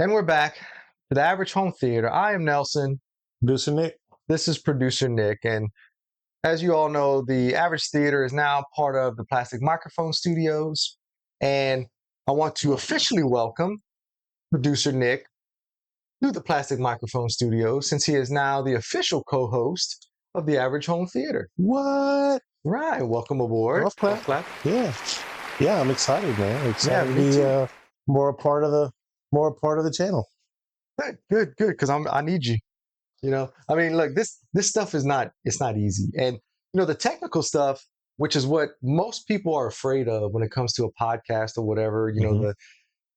And we're back to the Average Home Theater. I am Nelson. Producer Nick. This is producer Nick. And as you all know, the Average Theater is now part of the Plastic Microphone Studios. And I want to officially welcome producer Nick to the Plastic Microphone Studios, since he is now the official co-host of the Average Home Theater. What? Right. Welcome aboard. Golf clap. Yeah. Yeah, I'm excited, man. Excited to be more a part of the channel. Good. Because I need you. You know, I mean, look, this stuff is not easy. And, you know, the technical stuff, which is what most people are afraid of when it comes to a podcast or whatever, you know,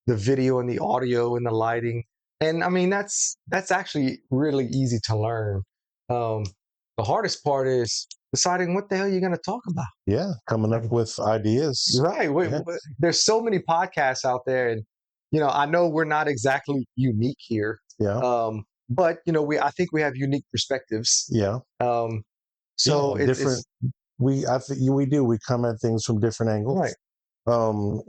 the video and the audio and the lighting. And I mean, that's actually really easy to learn. The hardest part is deciding what the hell you're going to talk about. Yeah. Coming up with ideas. Right. There's so many podcasts out there, and, you know, I know we're not exactly unique here. Yeah. But, you know, I think we have unique perspectives. Yeah. So yeah, different. I think we do. We come at things from different angles. Right.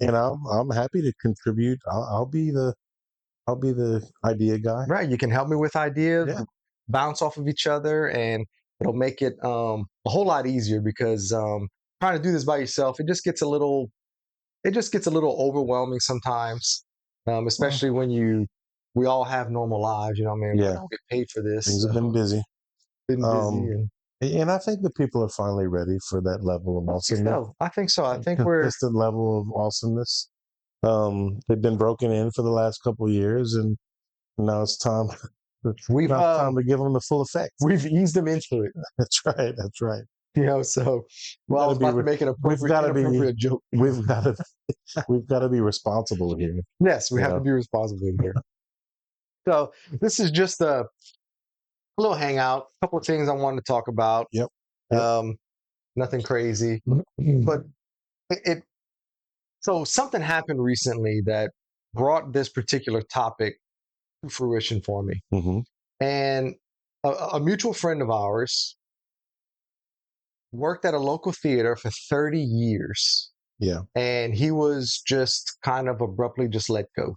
And I'm happy to contribute. I'll be the idea guy. Right. You can help me with ideas, bounce off of each other, and it'll make it a whole lot easier, because trying to do this by yourself, it just gets a little overwhelming sometimes, especially when we all have normal lives, you know what I mean? Yeah. We don't get paid for this. Things have been busy. And I think the people are finally ready for that level of awesomeness. I think so. I think consistent level of awesomeness. They've been broken in for the last couple of years, and now it's time. Time to give them the full effect. We've eased them into it. That's right. You know, so I was about to make an appropriate joke. We've got to be responsible here. Yes, we have to be responsible here. So this is just a little hangout. A couple of things I wanted to talk about. Yep. Nothing crazy, but so something happened recently that brought this particular topic to fruition for me. Mm-hmm. And a mutual friend of ours worked at a local theater for 30 years. Yeah. And he was just kind of abruptly just let go.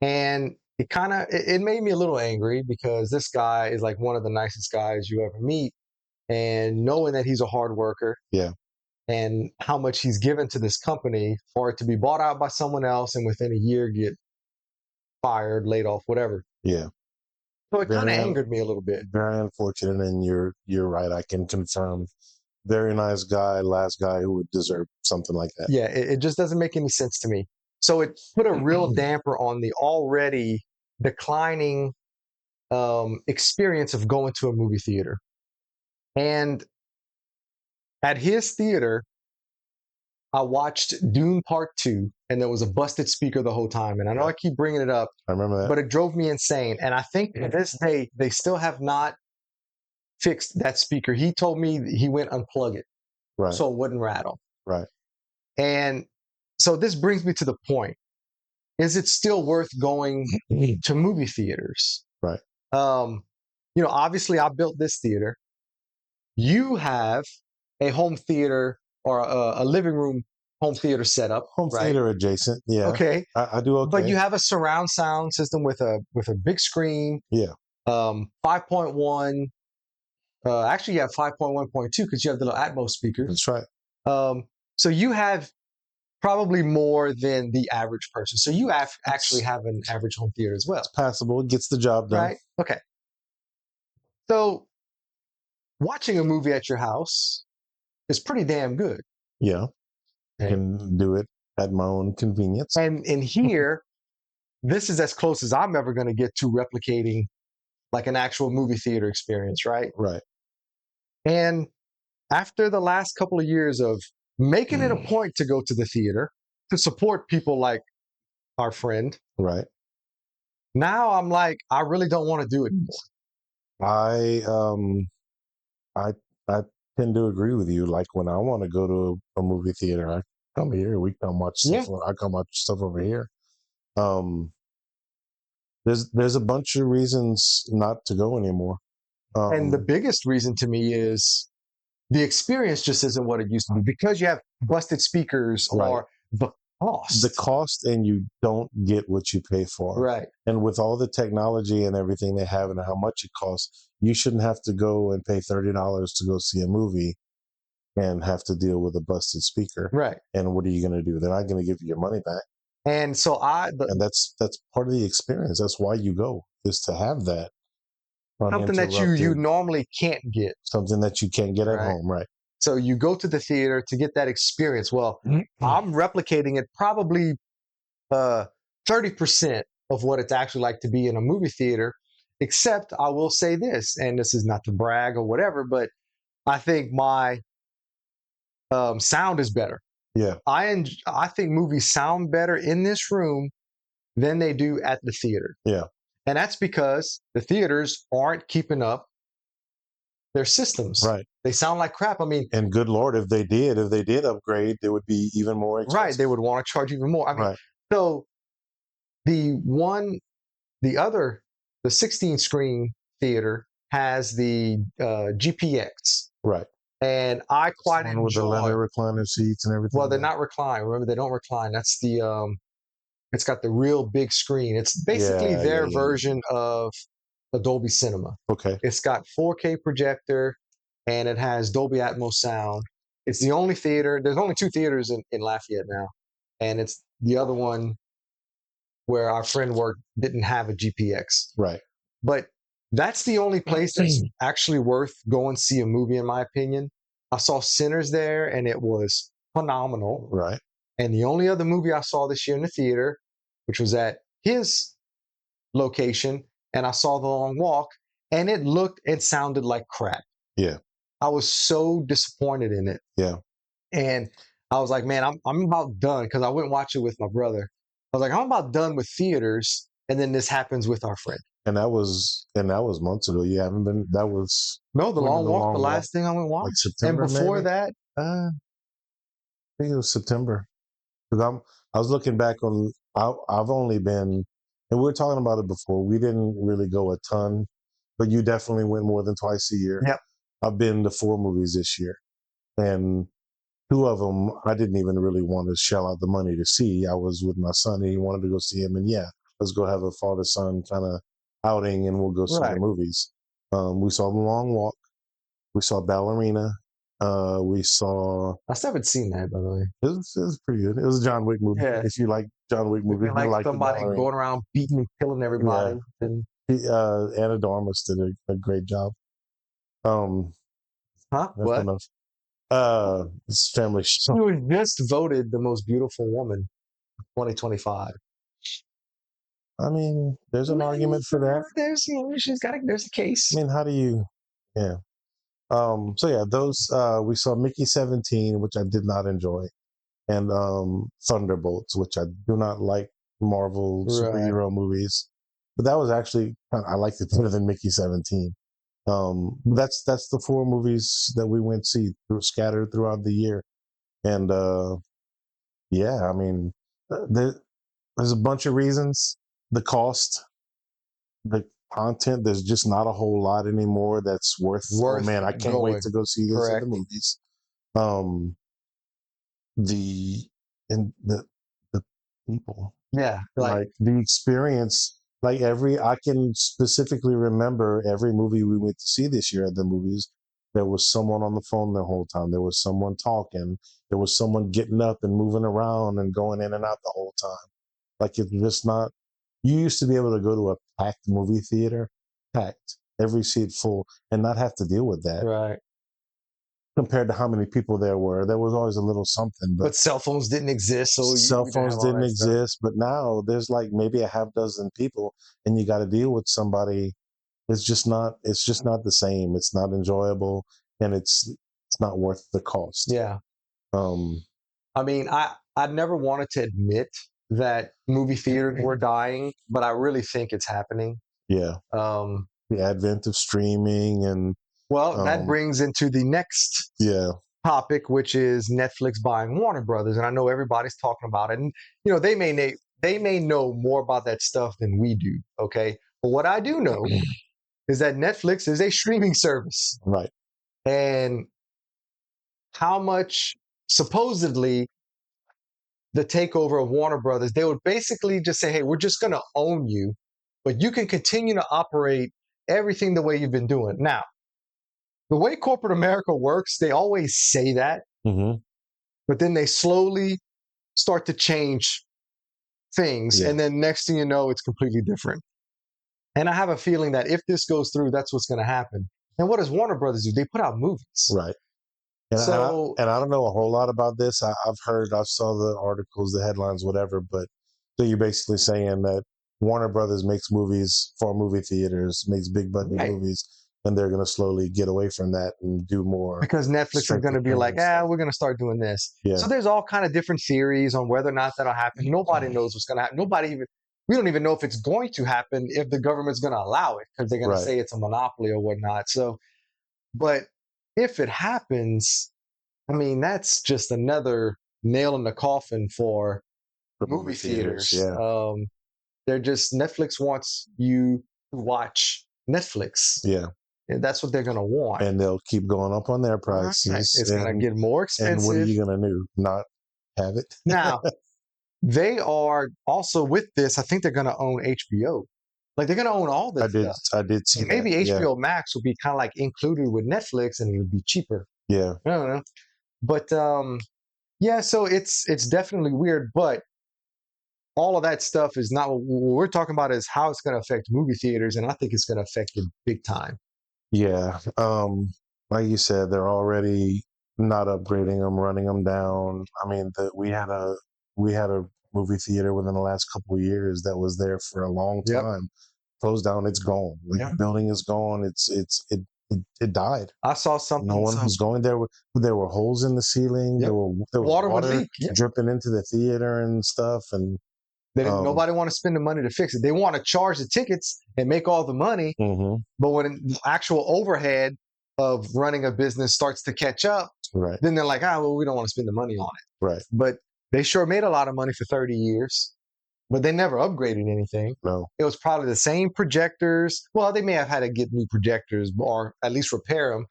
And it made me a little angry, because this guy is like one of the nicest guys you ever meet. And knowing that he's a hard worker. Yeah. And how much he's given to this company, for it to be bought out by someone else and within a year get fired, laid off, whatever. Yeah. So it kind of angered me a little bit. Very unfortunate, and you're right. I can confirm. Very nice guy, last guy who would deserve something like that. Yeah, it just doesn't make any sense to me. So it put a real damper on the already declining experience of going to a movie theater. And at his theater, I watched Dune Part 2, and there was a busted speaker the whole time. And I know I keep bringing it up. I remember that. But it drove me insane. And I think to this day, they still have not fixed that speaker. He told me he went unplug it, right, so it wouldn't rattle. Right. And so this brings me to the point. Is it still worth going to movie theaters? Right. You know, obviously I built this theater. You have a home theater, or a living room home theater setup. Home theater adjacent. Yeah. Okay. I do okay. But you have a surround sound system with a big screen. Yeah. 5.1. Actually, you have 5.1.2, because you have the little Atmos speakers. That's right. So you have probably more than the average person. So you actually have an average home theater as well. It's passable. It gets the job done. Right. Okay. So watching a movie at your house is pretty damn good. Yeah. I can do it at my own convenience. And in here, this is as close as I'm ever going to get to replicating like an actual movie theater experience, right? Right. And after the last couple of years of making it a point to go to the theater to support people like our friend, right, now I'm like, I really don't want to do it anymore. I tend to agree with you. Like, when I want to go to a movie theater, I come here. We come watch stuff. I come watch stuff over here. There's a bunch of reasons not to go anymore. And the biggest reason to me is the experience just isn't what it used to be, because you have busted speakers, or the cost. cost, and you don't get what you pay for. Right. And with all the technology and everything they have and how much it costs, you shouldn't have to go and pay $30 to go see a movie and have to deal with a busted speaker. Right. And what are you going to do? They're not going to give you your money back. And so and that's part of the experience. That's why you go, is to have that something that you normally can't get. Something that you can't get at home, right? So you go to the theater to get that experience. Well, I'm replicating it probably 30% of what it's actually like to be in a movie theater, except I will say this, and this is not to brag or whatever, but I think my sound is better. Yeah. I think movies sound better in this room than they do at the theater. Yeah. And that's because the theaters aren't keeping up their systems. Right. They sound like crap. I mean, and good Lord, if they did upgrade, it would be even more expensive. Right. They would want to charge even more. I mean, so the 16 screen theater has the GPX. Right. And I quite enjoy with the leather recliner seats and everything. Well, they're not reclined. Remember, they don't recline. That's the it's got the real big screen. It's basically their version of a Dolby Cinema. Okay. It's got 4K projector and it has Dolby Atmos sound. It's the only theater. There's only 2 theaters in Lafayette now. And it's the other one where our friend worked didn't have a GPX. Right. But that's the only place that's actually worth going to see a movie, in my opinion. I saw Sinners there and it was phenomenal. Right. And the only other movie I saw this year in the theater, which was at his location, and I saw The Long Walk, and it looked and sounded like crap. Yeah. I was so disappointed in it. Yeah. And I was like, man, I'm about done, because I went and watched it with my brother. I was like, I'm about done with theaters, and then this happens with our friend. And that was months ago. You haven't been. That was The Long Walk, the last thing I went watch. Like September, and before maybe? that, I think it was September. Because I was looking back on. I've only been, and we were talking about it before. We didn't really go a ton, but you definitely went more than twice a year. Yep. I've been to 4 movies this year, and 2 of them I didn't even really want to shell out the money to see. I was with my son, and he wanted to go see him, and let's go have a father-son kind of outing, and we'll go see the movies. We saw The Long Walk. We saw Ballerina. We saw. I still haven't seen that, by the way. It was pretty good. It was a John Wick movie. Yeah. If you like John Wick movies, you like somebody going around beating and killing everybody. Yeah. And Anna de Armas did a great job. What? Enough. It's family show. She was just voted the most beautiful woman 2025. I mean, there's an argument for that. There's a case. I mean, how do you? Yeah. Those we saw Mickey 17, which I did not enjoy, and Thunderbolts, which I do not like Marvel superhero movies. But that was actually I liked it better than Mickey 17. That's the 4 movies that we went to see scattered throughout the year, and I mean, there's a bunch of reasons. The cost, the content, there's just not a whole lot anymore that's worth oh man, I can't wait to go see this in the movies. The people. Yeah. Like the experience, I can specifically remember every movie we went to see this year at the movies. There was someone on the phone the whole time. There was someone talking. There was someone getting up and moving around and going in and out the whole time. Like it's just not. You used to be able to go to a packed movie theater, every seat full, and not have to deal with that. Right. Compared to how many people there were, there was always a little something. But cell phones didn't exist, so cell phones didn't exist. But now there's like maybe a half dozen people, and you got to deal with somebody. It's just not the same. It's not enjoyable, and it's not worth the cost. Yeah. I mean, I never wanted to admit that movie theaters were dying, but I really think it's happening. Yeah. The advent of streaming and that brings into the next topic, which is Netflix buying Warner Brothers, and I know everybody's talking about it, and they may know more about that stuff than we do. Okay, but what I do know is that Netflix is a streaming service, right? And how much supposedly the takeover of Warner Brothers, they would basically just say, hey, we're just going to own you, but you can continue to operate everything the way you've been doing. Now, the way corporate America works, they always say that, but then they slowly start to change things. And then next thing you know, it's completely different. And I have a feeling that if this goes through, that's what's going to happen. And what does Warner Brothers do? They put out movies. Right. And, and I don't know a whole lot about this. I saw the articles, the headlines, whatever. But so you're basically saying that Warner Brothers makes movies for movie theaters, makes big budget movies, and they're going to slowly get away from that and do more. Because Netflix is going to be like, we're going to start doing this. Yeah. So there's all kind of different theories on whether or not that'll happen. Nobody knows what's going to happen. We don't even know if it's going to happen, if the government's going to allow it, because they're going to say it's a monopoly or whatnot. So, but if it happens, I mean, that's just another nail in the coffin for movie theaters. Yeah. They're just, Netflix wants you to watch Netflix. Yeah. And that's what they're going to want. And they'll keep going up on their prices. Right. It's going to get more expensive. And what are you going to do? Not have it? Now, they are also with this, I think they're going to own HBO. Like, they're going to own all this stuff. I did see maybe that. HBO Max will be kind of like included with Netflix, and it would be cheaper. Yeah. I don't know. But, yeah, so it's definitely weird, but all of that stuff is not what we're talking about, is how it's going to affect movie theaters, and I think it's going to affect it big time. Yeah. Like you said, they're already not upgrading them, running them down. I mean, we had a movie theater within the last couple of years that was there for a long time. Closed down, it's gone. The building is gone. It died. I saw something. No one was going there. There were holes in the ceiling. There was water would leak, dripping into the theater and stuff. And nobody want to spend the money to fix it. They want to charge the tickets and make all the money. But when the actual overhead of running a business starts to catch up, then they're like, we don't want to spend the money on it. Right. But they sure made a lot of money for 30 years, but they never upgraded anything. No. It was probably the same projectors. Well, they may have had to get new projectors or at least repair them,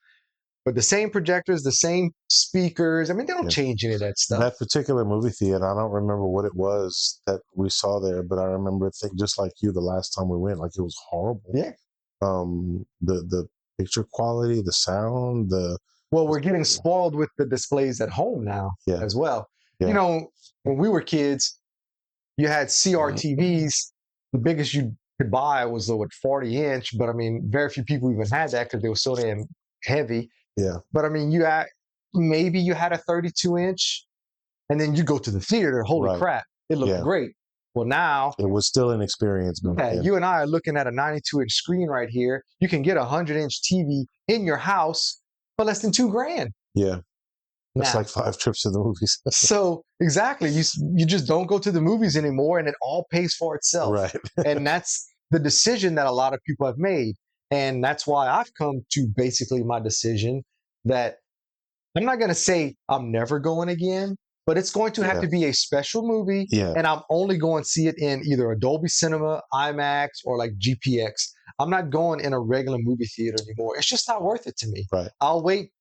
but the same projectors, the same speakers. I mean, they don't change any of that stuff. That particular movie theater, I don't remember what it was that we saw there, but I remember just like you, the last time we went, like it was horrible. Yeah. The picture quality, the sound, well, we're getting spoiled with the displays at home now as well. Yeah. You know, when we were kids, you had CRTVs. The biggest you could buy was 40-inch, but I mean, very few people even had that because they were so damn heavy. Yeah. But I mean, maybe you had a 32-inch, and then you go to the theater. Holy crap, it looked great. Well, now it was still an experience. You and I are looking at a 92-inch screen right here. You can get a 100-inch TV in your house for less than $2,000. Yeah. It's like 5 trips to the movies. So exactly, you just don't go to the movies anymore, and it all pays for itself. Right. And that's the decision that a lot of people have made, and that's why I've come to basically my decision that I'm not going to say I'm never going again, but it's going to have to be a special movie, and I'm only going to see it in either Dolby Cinema, IMAX, or like GPX. I'm not going in a regular movie theater anymore. It's just not worth it to me. Right. I'll wait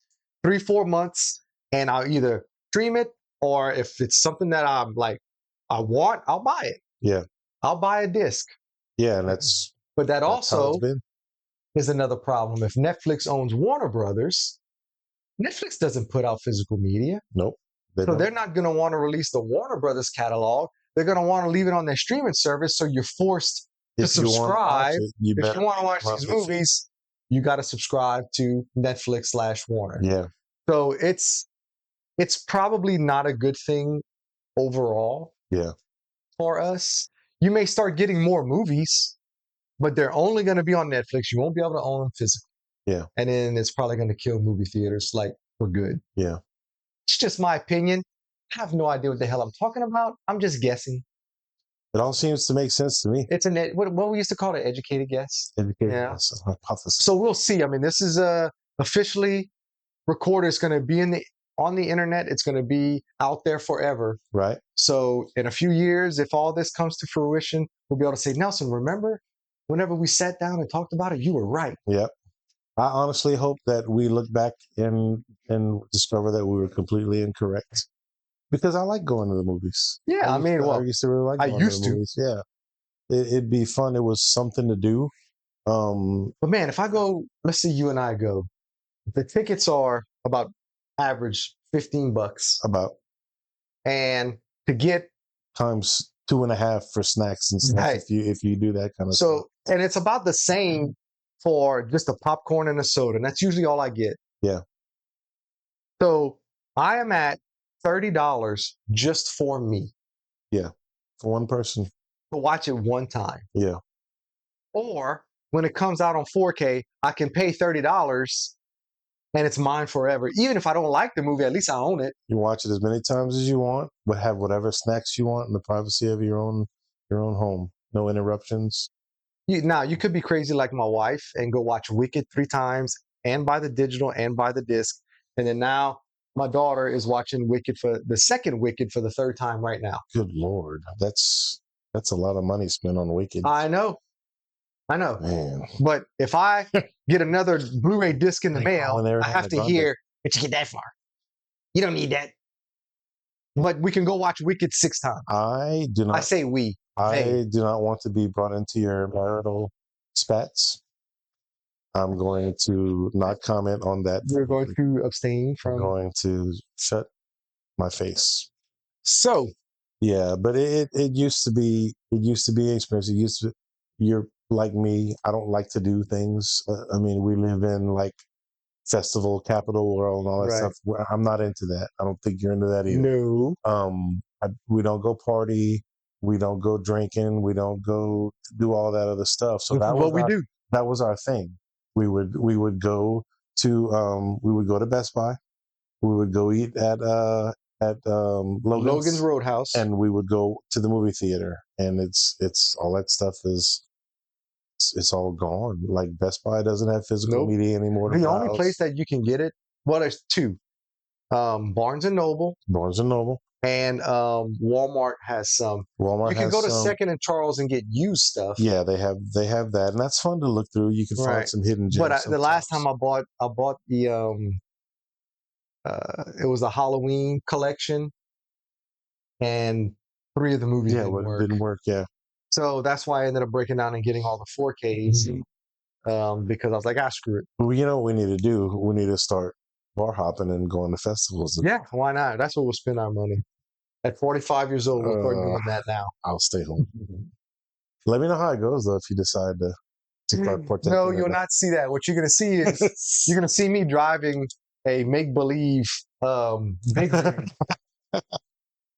3-4 months. And I'll either stream it, or if it's something that I'm like, I want, I'll buy it. Yeah. I'll buy a disc. Yeah, and but that also is another problem. If Netflix owns Warner Brothers, Netflix doesn't put out physical media. Nope. They're not going to want to release the Warner Brothers catalog. They're going to want to leave it on their streaming service. So you're forced to subscribe. If you want to watch these movies, you got to subscribe to Netflix/Warner. Yeah. So it's probably not a good thing overall for us. You may start getting more movies, but they're only going to be on Netflix. You won't be able to own them physically. Yeah. And then it's probably going to kill movie theaters like for good. Yeah. It's just my opinion. I have no idea what the hell I'm talking about. I'm just guessing. It all seems to make sense to me. It's what we used to call an educated guess. Educated guess, a hypothesis. So we'll see. I mean, this is officially recorded. It's going to be on the internet. It's going to be out there forever. Right. So in a few years, if all this comes to fruition, we'll be able to say, Nelson, remember whenever we sat down and talked about it, you were right. Yep. I honestly hope that we look back and discover that we were completely incorrect. because I like going to the movies. Yeah, I used to really like I going to used the to. movies. Yeah, it'd be fun. It was something to do. But man, if I go, let's say you and I go, the tickets are about average $15, about and to get times 2.5 for snacks and stuff right. if you do that kind of stuff. So, and it's about the same for just a popcorn and a soda, and that's usually all I get. Yeah. So I am at $30 just for me. Yeah, for one person. To watch it one time. Yeah. Or when it comes out on 4K, I can pay $30 and it's mine forever. Even if I don't like the movie, at least I own it. You watch it as many times as you want, but have whatever snacks you want in the privacy of your own home. No interruptions. Now, you could be crazy like my wife and go watch Wicked 3 times and buy the digital and buy the disc. And then now my daughter is watching Wicked for the second Wicked for the third time right now. Good Lord. That's a lot of money spent on Wicked. I know. Man. But if I get another Blu-ray disc in the mail, I have to hear, where'd you get that far? You don't need that. But we can go watch Wicked 6 times. I do not. I say we. I do not want to be brought into your marital spats. I'm going to not comment on that. We're going to abstain from. I'm going to shut my face. So. Yeah, but it used to be expensive. You're like me. I don't like to do things. I mean, we live in like festival capital world and all that stuff. I'm not into that. I don't think you're into that either. No. We don't go party. We don't go drinking. We don't go do all that other stuff. So that was what we do. That was our thing. We would go to Best Buy. We would go eat at Logan's Roadhouse, and we would go to the movie theater. And it's all that stuff is it's all gone. Like Best Buy doesn't have physical media anymore. The only place that you can get it, well, there's two. Barnes and Noble. And Walmart has some. You can go to Second and Charles and get used stuff. Yeah, they have that, and that's fun to look through. You can find some hidden gems. But the last time I bought the it was a Halloween collection, and 3 of the movies didn't work. Yeah. So that's why I ended up breaking down and getting all the 4Ks because I was like, screw it. Well, you know what we need to do? We need to start bar hopping and going to festivals. Yeah, why not? That's what we'll spend our money. At 45 years old, we'll start doing that now. I'll stay home. Let me know how it goes, though, if you decide to start protecting. No, you'll not see that. What you're going to see is you're going to see me driving a make-believe big rig.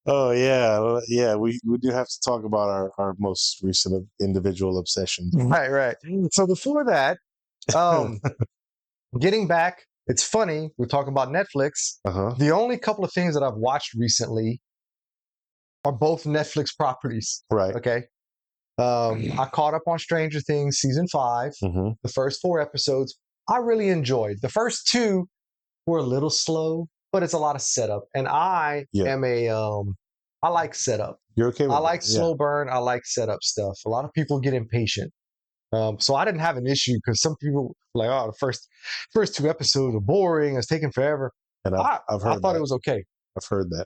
Oh, yeah. We do have to talk about our most recent individual obsession. Right. So before that, getting back, it's funny, we're talking about Netflix. The only couple of things that I've watched recently are both Netflix properties. Right. Okay. I caught up on Stranger Things season 5, the first 4 episodes. I really enjoyed. The first 2 were a little slow, but it's a lot of setup. And I am I like setup. You're okay with I like slow burn. I like setup stuff. A lot of people get impatient. So I didn't have an issue because some people like, oh, the first 2 episodes are boring. It's taking forever. And I thought it was okay. I've heard that.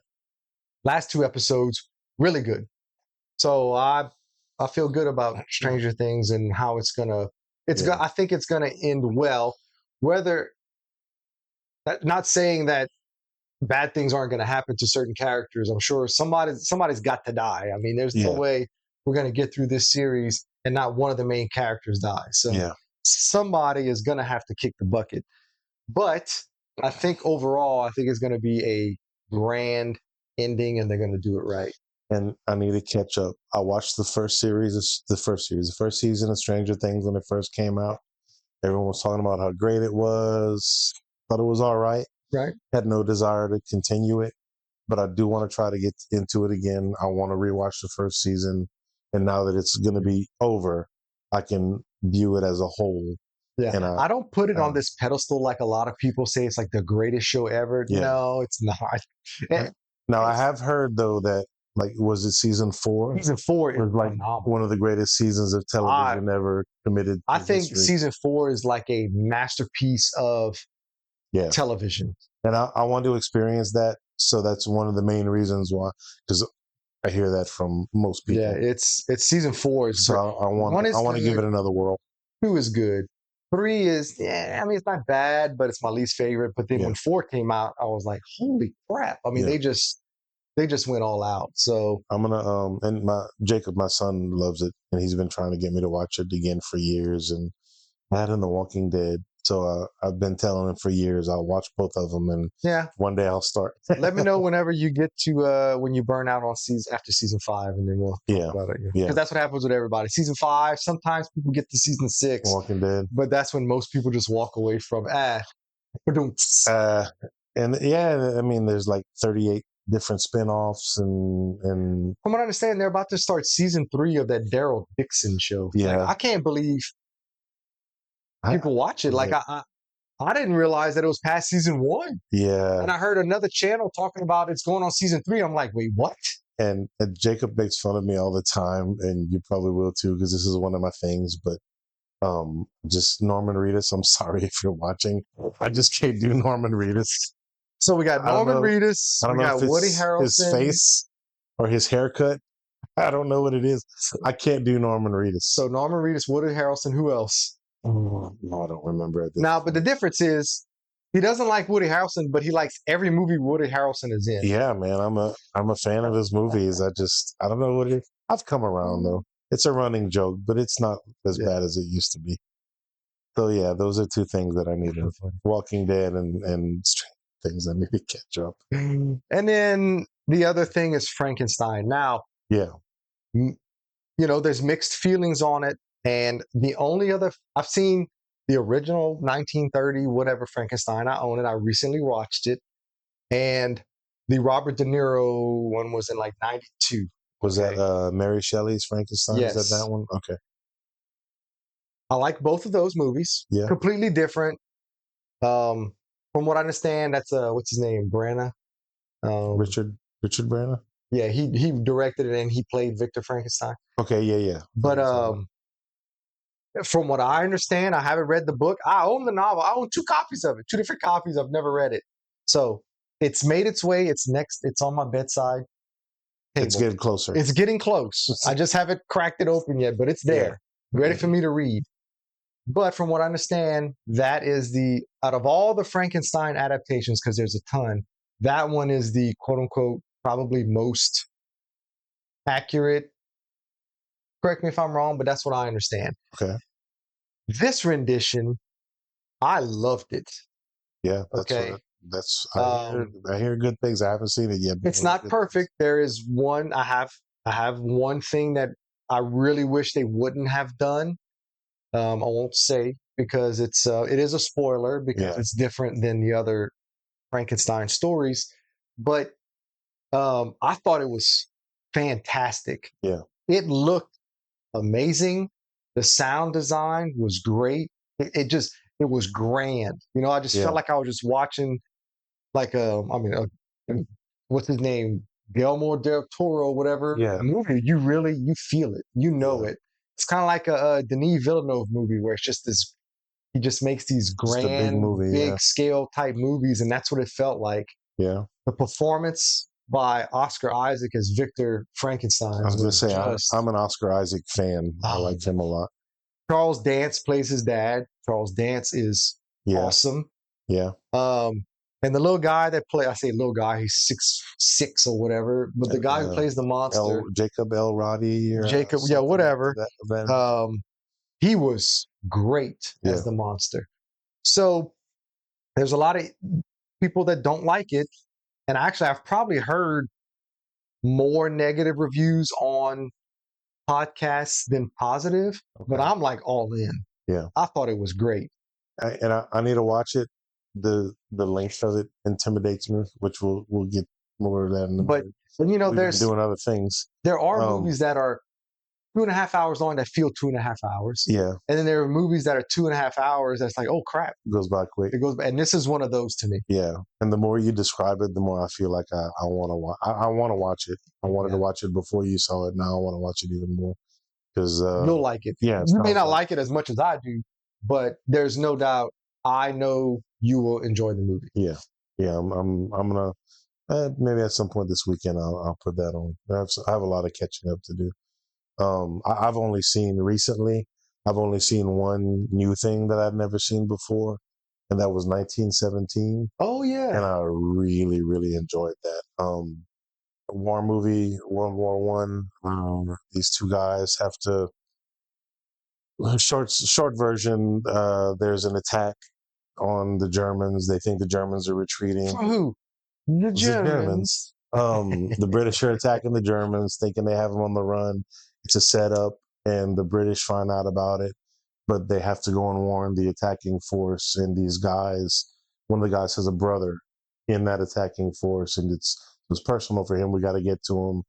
Last 2 episodes, really good. So I feel good about Stranger Things and how it's gonna. I think it's gonna end well. Not saying that bad things aren't going to happen to certain characters. I'm sure somebody's got to die. I mean, there's no way we're going to get through this series and not one of the main characters die. So somebody is going to have to kick the bucket. But I think overall, I think it's going to be a grand ending, and they're going to do it right. And I need to catch up. I watched the first season of Stranger Things when it first came out. Everyone was talking about how great it was. Thought it was all right. Right. Had no desire to continue it, but I do want to try to get into it again. I want to rewatch the first season, and now that it's going to be over, I can view it as a whole. Yeah, and I don't put it on this pedestal like a lot of people say it's like the greatest show ever. Yeah. No, it's not. Now, I have heard though that was it season 4? Season 4 was like one of the greatest seasons of television ever committed. I think season 4 is like a masterpiece of Yeah. television. And I want to experience that. So that's one of the main reasons why, because I hear that from most people. Yeah, it's season 4 is So I want to give it another whirl. 2 is good. 3 is, I mean, it's not bad, but it's my least favorite. But then when 4 came out, I was like, holy crap. I mean, they just went all out. So I'm gonna and Jacob, my son, loves it, and he's been trying to get me to watch it again for years. And that and The Walking Dead. So I've been telling him for years I'll watch both of them, and one day I'll start. Let me know whenever you get to when you burn out on after season 5, and then we'll talk about it. Because that's what happens with everybody. Season 5, sometimes people get to season 6, Walking Dead, but that's when most people just walk away from. And I mean, there's like 38 different spin-offs, and from what I understand, they're about to start season 3 of that Daryl Dixon show. Yeah, like, I can't believe people watch it. Like I didn't realize that it was past season 1. Yeah. And I heard another channel talking about it's going on season 3. I'm like, wait, what? And Jacob makes fun of me all the time, and you probably will too, because this is one of my things. But just Norman Reedus. I'm sorry if you're watching. I just can't do Norman Reedus. So we got Norman Reedus. We got Woody Harrelson. His face or his haircut. I don't know what it is. I can't do Norman Reedus. So Norman Reedus, Woody Harrelson. Who else? No, I don't remember it. Now, but the difference is he doesn't like Woody Harrelson, but he likes every movie Woody Harrelson is in. Yeah, man, I'm a fan of his movies. I don't know what it is. I've come around though. It's a running joke, but it's not as bad as it used to be. So yeah, those are 2 things that I need: Walking Dead and things I need to catch up. And then the other thing is Frankenstein. Now, there's mixed feelings on it. And the only other, I've seen the original 1930, whatever Frankenstein. I own it. I recently watched it. And the Robert De Niro one was in like 92. Was that Mary Shelley's Frankenstein? Yes. Is that one? Okay. I like both of those movies. Yeah. Completely different. From what I understand, that's what's his name? Branagh. Richard Branagh? Yeah, he directed it and he played Victor Frankenstein. Okay, yeah. But from what I understand, I haven't read the book. I own the novel. I own 2 copies of it, 2 different copies. I've never read it. So it's made its way. It's on my bedside table. It's getting closer. It's getting close. I just haven't cracked it open yet, but it's there, ready for me to read. But from what I understand, that is out of all the Frankenstein adaptations, because there's a ton, that one is the quote unquote probably most accurate. Correct me if I'm wrong, but that's what I understand. Okay. This rendition, I loved it. Yeah. I hear good things. I haven't seen it yet. It's not perfect. There is one. I have one thing that I really wish they wouldn't have done. I won't say because it is a spoiler because it's different than the other Frankenstein stories. But I thought it was fantastic. Yeah. It looked amazing. The sound design was great. It was grand. I just felt like I was just watching like what's his name? Guillermo del Toro, whatever. A movie. You feel it. It. It's kind of like a Denis Villeneuve movie where it's just this, he just makes these grand, big scale type movies. And that's what it felt like. Yeah. The performance by Oscar Isaac as Victor Frankenstein. I was going to say, I'm an Oscar Isaac fan. I like him a lot. Charles Dance plays his dad. Charles Dance is awesome. Yeah. And the little guy that I say little guy, he's 6'6" or whatever, but the guy who plays the monster, Jacob L. Roddy, whatever. He was great as the monster. So there's a lot of people that don't like it, and actually, I've probably heard more negative reviews on podcasts than positive, but I'm like all in. Yeah, I thought it was great, I need to watch it. The length of it intimidates me, which we'll get more of that in the but there's doing other things. There are movies that are 2.5 hours long that feel 2.5 hours. Yeah. And then there are movies that are 2.5 hours that's like, oh crap. It goes by quick. It goes by, and this is one of those to me. Yeah. And the more you describe it, the more I feel like I want to watch. I want to watch it. I wanted to watch it before you saw it. Now I want to watch it even more because you'll like it. Yeah. You may not like it as much as I do, but there's no doubt I know you will enjoy the movie. Yeah, I'm gonna maybe at some point this weekend I'll put that on. I have a lot of catching up to do. I've only seen recently. I've only seen one new thing that I've never seen before, and that was 1917. Oh yeah, and I really, really enjoyed that. A war movie, World War One. These two guys have to. Short version. There's an attack on the Germans. They think the Germans are retreating. for who? The Germans. The British are attacking the Germans, thinking they have them on the run. It's a setup, and the British find out about it, but they have to go and warn the attacking force. And these guys, one of the guys has a brother in that attacking force, and it's personal for him. We got to get to him.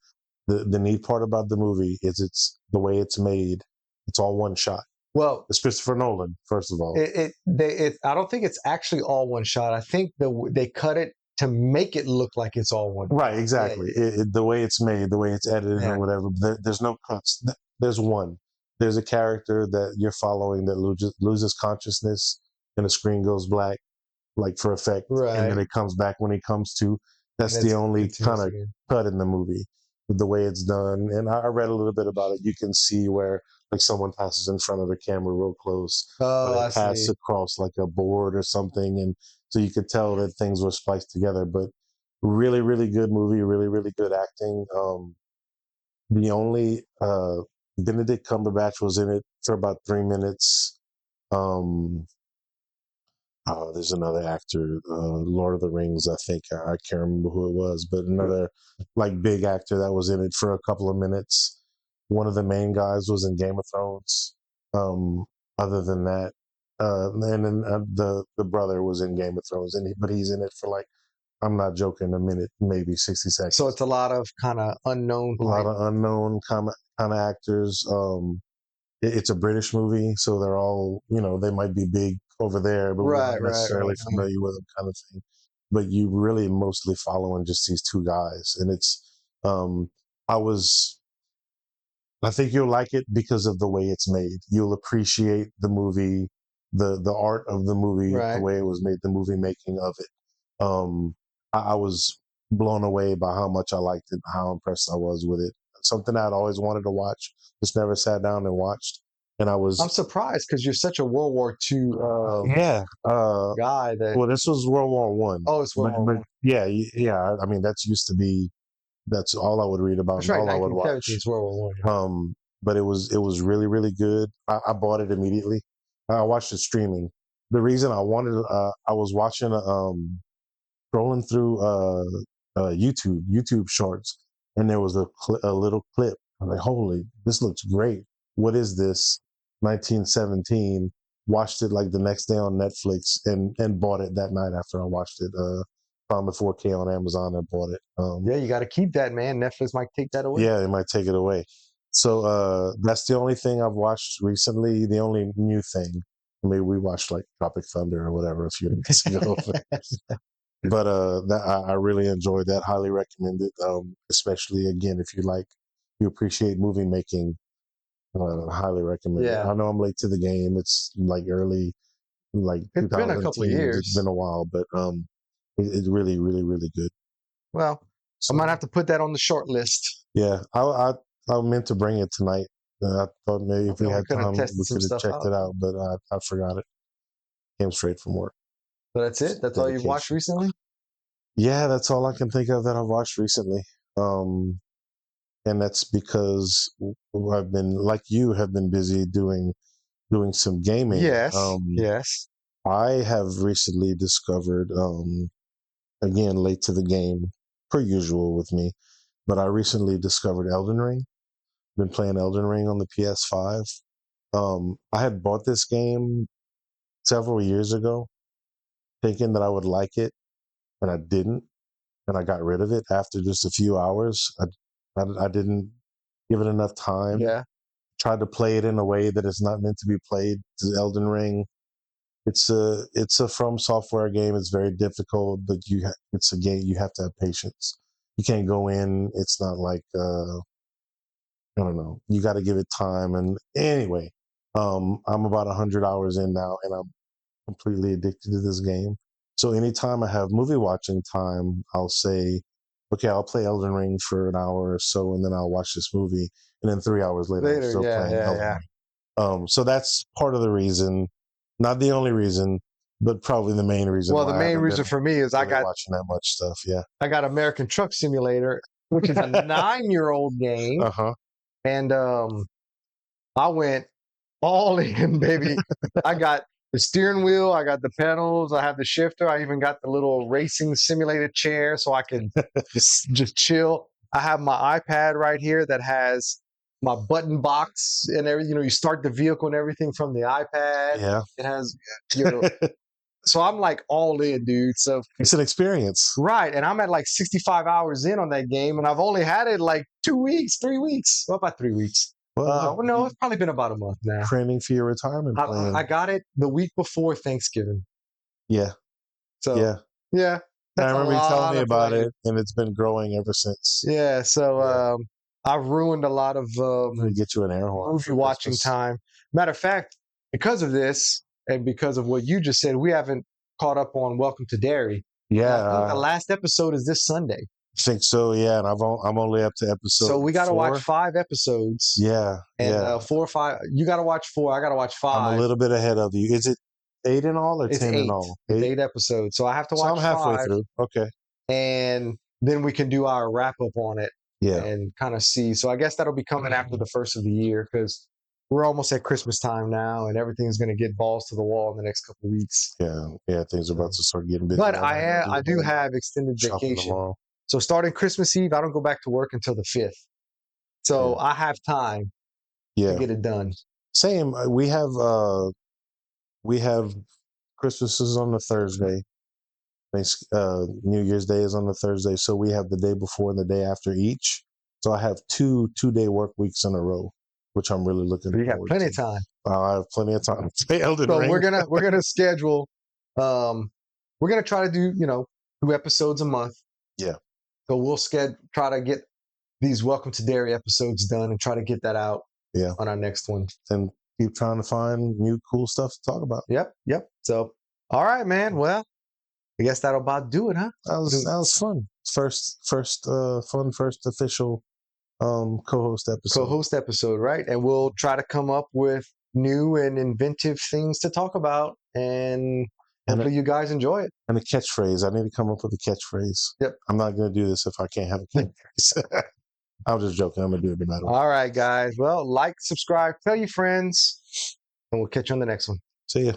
The neat part about the movie is it's the way it's made. It's all one shot. Well, it's Christopher Nolan, first of all. I don't think it's actually all one shot. I think they cut it to make it look like it's all one. Right, exactly. Yeah. The way it's made, the way it's edited, or whatever. There's no cuts. There's one. There's a character that you're following that loses consciousness, and the screen goes black, like for effect, right. And then it comes back when he comes to. That's the only kind of cut in the movie, with the way it's done. And I read a little bit about it. You can see where like someone passes in front of the camera real close, but it passes across like a board or something, and so you could tell that things were spliced together. But really, really good movie, really, really good acting. The only Benedict Cumberbatch was in it for about 3 minutes. There's another actor, Lord of the Rings, I think. I can't remember who it was, but another like big actor that was in it for a couple of minutes. One of the main guys was in Game of Thrones. Other than that, and then the brother was in Game of Thrones, but he's in it for like, I'm not joking, a minute, maybe 60 seconds. So it's a lot of kind of unknown. A lot of unknown kind of actors. It's a British movie, so they're all, they might be big over there, but we're not necessarily familiar with them, kind of thing. But you really mostly following just these two guys, and it's. I think you'll like it because of the way it's made. You'll appreciate the movie, the art of the movie, the way it was made, the movie making of it. I was blown away by how much I liked it, how impressed I was with it. Something I'd always wanted to watch, just never sat down and watched. And I'm surprised because you're such a World War II guy. Well, this was World War One. Oh, it's World War One. Yeah. I mean, that's all I would read about. That's right. All I would watch. It's World War One. But it was really, really good. I bought it immediately. I watched it streaming. The reason I wanted, I was watching, scrolling through YouTube shorts, and there was a little clip. I'm like, holy, this looks great. What is this? 1917. Watched it like the next day on Netflix, and bought it that night after I watched it. Found the 4K on Amazon and bought it. Yeah, you got to keep that, man. Netflix might take that away. Yeah, they might take it away. So that's the only thing I've watched recently. The only new thing. Maybe we watched like Tropic Thunder or whatever a few days ago. But I really enjoyed that. Highly recommend it. Especially again, if you appreciate movie making. Highly recommend it. I know I'm late to the game. It's like early, like it's been a couple of years. It's been a while, but it's really, really, really good. Well, so, I might have to put that on the short list. Yeah, I meant to bring it tonight. I thought maybe if we had time, we could have checked it out, but I forgot it. Came straight from work. So that's it? That's all you've watched recently? Yeah, that's all I can think of that I've watched recently. And that's because I've been, like you, have been busy doing some gaming. Yes, yes. I have recently discovered, again, late to the game, per usual with me, but I recently discovered Elden Ring. Been playing Elden Ring on the PS5. I had bought this game several years ago, thinking that I would like it, and I didn't, and I got rid of it after just a few hours. I didn't give it enough time. Yeah. Tried to play it in a way that it's not meant to be played. To Elden Ring, it's a From Software game. It's very difficult, but it's a game you have to have patience. You can't go in. It's not like I don't know. You got to give it time. And anyway, I'm about 100 hours in now, and completely addicted to this game. So anytime I have movie watching time, I'll say, okay, I'll play Elden Ring for an hour or so, and then I'll watch this movie, and then 3 hours later, I'm still playing Elden Ring. So that's part of the reason, not the only reason, but probably the main reason. Well, the main reason for me is I got watching that much stuff. Yeah, I got American Truck Simulator, which is a 9-year-old game, and I went all in, baby. I got the steering wheel, I got the pedals, I have the shifter, I even got the little racing simulated chair so I can just chill. I have my iPad right here that has my button box and everything. You know, you start the vehicle and everything from the iPad. Yeah, it has. You know, so I'm like all in, dude. So it's an experience, right? And I'm at like 65 hours in on that game, and I've only had it like 2 weeks, 3 weeks. Well, about 3 weeks. Well, no, it's probably been about a month now. Training for your retirement plan. I got it the week before Thanksgiving. Yeah. So yeah. I remember you telling me about it, and it's been growing ever since. Yeah. So I've ruined a lot of get you an air horn movie watching time. Matter of fact, because of this and because of what you just said, we haven't caught up on Welcome to Derry. Yeah. I think the last episode is this Sunday. I think so, yeah. And I'm only up to episode. So we got to watch 5 episodes. Yeah, and 4 or 5. You got to watch 4. I got to watch 5. I'm a little bit ahead of you. Is it 8 in all or 10 in all? 8 episodes. So I have to watch. So I'm halfway through. Okay. And then we can do our wrap up on it. Yeah. And kind of see. So I guess that'll be coming after the first of the year because we're almost at Christmas time now, and everything's going to get balls to the wall in the next couple of weeks. Yeah. Things are about to start getting busy. But I do have extended vacation. Tomorrow. So starting Christmas Eve, I don't go back to work until the 5th. So I have time to get it done. Same. We have Christmas is on the Thursday. New Year's Day is on the Thursday. So we have the day before and the day after each. So I have 2-day work weeks in a row, which I'm really looking forward to. You got plenty of time. I have plenty of time to play Elden Ring. So we're gonna schedule. We're gonna try to do 2 episodes a month. Yeah. So we'll try to get these Welcome to Derry episodes done and try to get that out on our next one. And keep trying to find new cool stuff to talk about. Yep. So, all right, man. Well, I guess that'll about do it, huh? That was fun. First official co-host episode. Right? And we'll try to come up with new and inventive things to talk about, and hopefully you guys enjoy it. And a catchphrase. I need to come up with a catchphrase. Yep. I'm not going to do this if I can't have a catchphrase. I'm just joking. I'm going to do it no matter what. All right, guys. Well, like, subscribe, tell your friends, and we'll catch you on the next one. See ya.